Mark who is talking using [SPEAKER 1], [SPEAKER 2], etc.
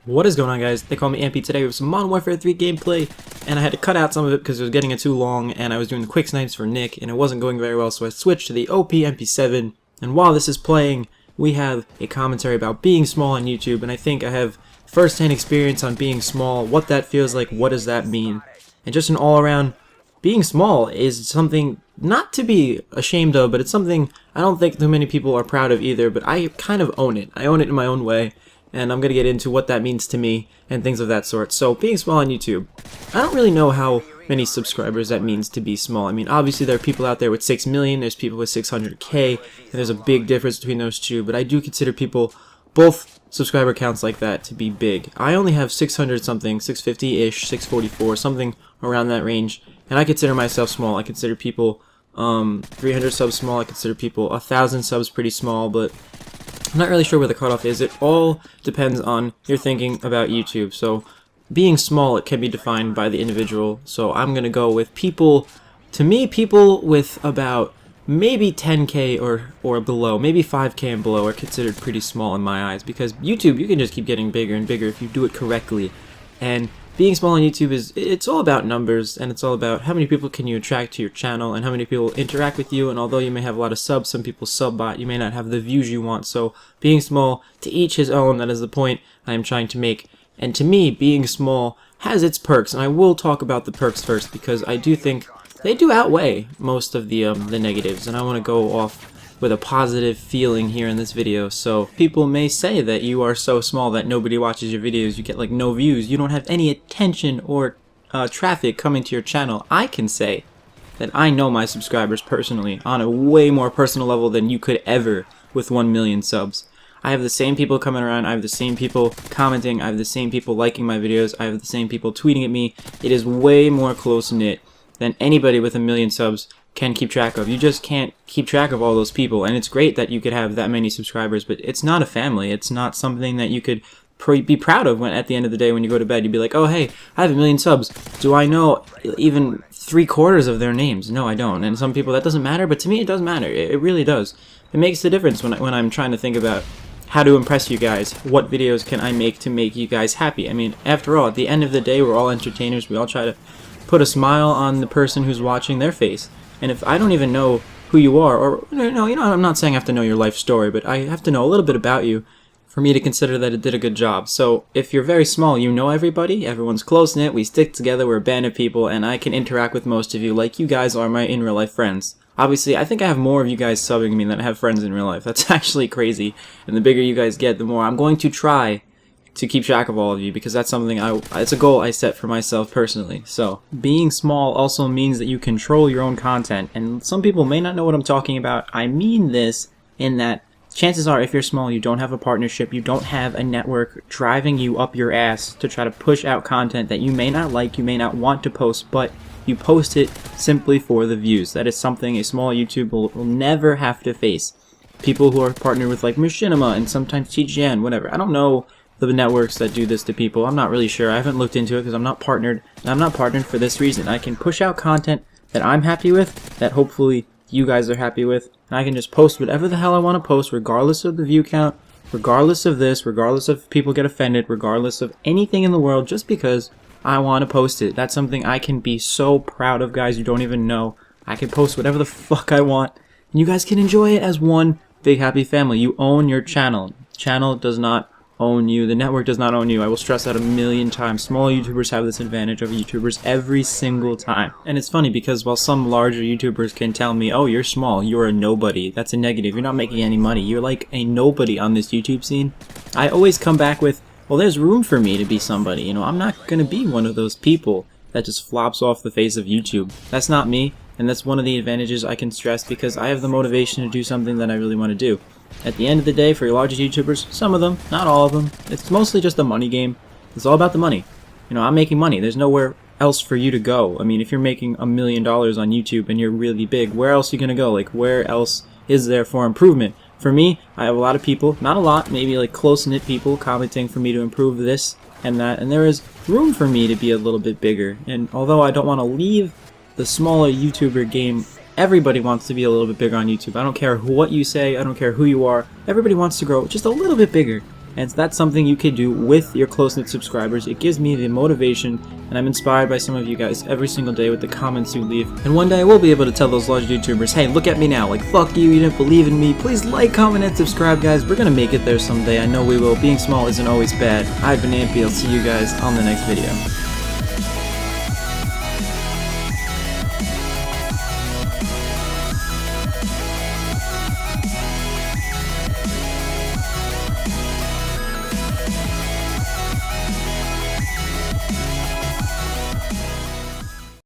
[SPEAKER 1] What is going on, guys? They call me Ampy today with some Modern Warfare 3 gameplay, and I had to cut out some of it because it was getting it too long, and I was doing the quick snipes for Nick, and it wasn't going very well, so I switched to the OP MP7, and while this is playing, we have a commentary about being small on YouTube, and I think I have first-hand experience on being small, what that feels like, what does that mean, and just an all-around, being small is something not to be ashamed of, but it's something I don't think too many people are proud of either, but I kind of own it. I own it in my own way. And I'm going to get into what that means to me and things of that sort. So, being small on YouTube, I don't really know how many subscribers that means to be small. I mean, obviously there are people out there with 6 million, there's people with 600K, and there's a big difference between those two, but I do consider people, both subscriber counts like that, to be big. I only have 600 something, 650-ish, 644, something around that range, and I consider myself small. I consider people 300 subs small, I consider people 1,000 subs pretty small, but I'm not really sure where the cutoff is. It all depends on your thinking about YouTube. So being small, it can be defined by the individual. So I'm going to go with people, to me, people with about maybe 10K or below, maybe 5K and below are considered pretty small in my eyes, because YouTube, you can just keep getting bigger and bigger if you do it correctly. And being small on YouTube it's all about numbers, and it's all about how many people can you attract to your channel and how many people interact with you. And although you may have a lot of subs, some people sub-bot, you may not have the views you want. So being small, to each his own, that is the point I am trying to make. And to me, being small has its perks, and I will talk about the perks first because I do think they do outweigh most of the negatives, and I want to go off with a positive feeling here in this video. So people may say that you are so small that nobody watches your videos, you get like no views, you don't have any attention or traffic coming to your channel. I can say that I know my subscribers personally on a way more personal level than you could ever with 1 million subs. I have the same people coming around, I have the same people commenting, I have the same people liking my videos, I have the same people tweeting at me. It is way more close-knit than anybody with 1 million subs can keep track of. You just can't keep track of all those people, and it's great that you could have that many subscribers, but it's not a family. It's not something that you could be proud of when at the end of the day when you go to bed. You'd be like, oh hey, I have 1 million subs. Do I know even 3/4 of their names? No, I don't. And some people that doesn't matter, but to me it does matter. It really does. It makes the difference when I'm trying to think about how to impress you guys. What videos can I make to make you guys happy? I mean, after all, at the end of the day, we're all entertainers. We all try to put a smile on the person who's watching their face. And if I don't even know who you are, or no, I'm not saying I have to know your life story, but I have to know a little bit about you for me to consider that it did a good job. So if you're very small, you know everybody, everyone's close-knit, we stick together, we're a band of people, and I can interact with most of you like you guys are my in real life friends. Obviously, I think I have more of you guys subbing me than I have friends in real life. That's actually crazy. And the bigger you guys get, the more I'm going to try to keep track of all of you, because that's something it's a goal I set for myself personally. So being small also means that you control your own content, and some people may not know what I'm talking about. I mean this in that chances are if you're small, you don't have a partnership, you don't have a network driving you up your ass to try to push out content that you may not like, you may not want to post, but you post it simply for the views. That is something a small YouTube will never have to face. People who are partnered with like Machinima and sometimes TGN, whatever. I don't know the networks that do this to people. I'm not really sure. I haven't looked into it because I'm not partnered, and I'm not partnered for this reason. I can push out content that I'm happy with, that hopefully you guys are happy with, and I can just post whatever the hell I want to post, regardless of the view count, regardless of this, regardless of if people get offended, regardless of anything in the world, just because I want to post it. That's something I can be so proud of, guys. You don't even know. I can post whatever the fuck I want, and you guys can enjoy it as one big happy family. You own your channel. Channel does not own you. The network does not own you. I will stress that 1,000,000 times. Small YouTubers have this advantage over YouTubers every single time. And it's funny because while some larger YouTubers can tell me, oh, you're small, you're a nobody, that's a negative, you're not making any money, you're like a nobody on this YouTube scene, I always come back with, well, there's room for me to be somebody. You know, I'm not going to be one of those people that just flops off the face of YouTube. That's not me, and that's one of the advantages I can stress because I have the motivation to do something that I really want to do. At the end of the day, for your largest YouTubers, some of them, not all of them, it's mostly just a money game. It's all about the money. You know, I'm making money. There's nowhere else for you to go. I mean, if you're making $1 million on YouTube and you're really big, where else are you going to go? Like, where else is there for improvement? For me, I have a lot of people, not a lot, maybe like close-knit people commenting for me to improve this and that, and there is room for me to be a little bit bigger. And although I don't want to leave the smaller YouTuber game Everybody wants to be a little bit bigger on YouTube. I don't care what you say, I don't care who you are. Everybody wants to grow just a little bit bigger. And that's something you can do with your close-knit subscribers. It gives me the motivation, and I'm inspired by some of you guys every single day with the comments you leave. And one day I will be able to tell those large YouTubers, hey, look at me now, like, fuck you, you didn't believe in me. Please like, comment, and subscribe, guys. We're gonna make it there someday. I know we will. Being small isn't always bad. I've been Ampy. I'll see you guys on the next video.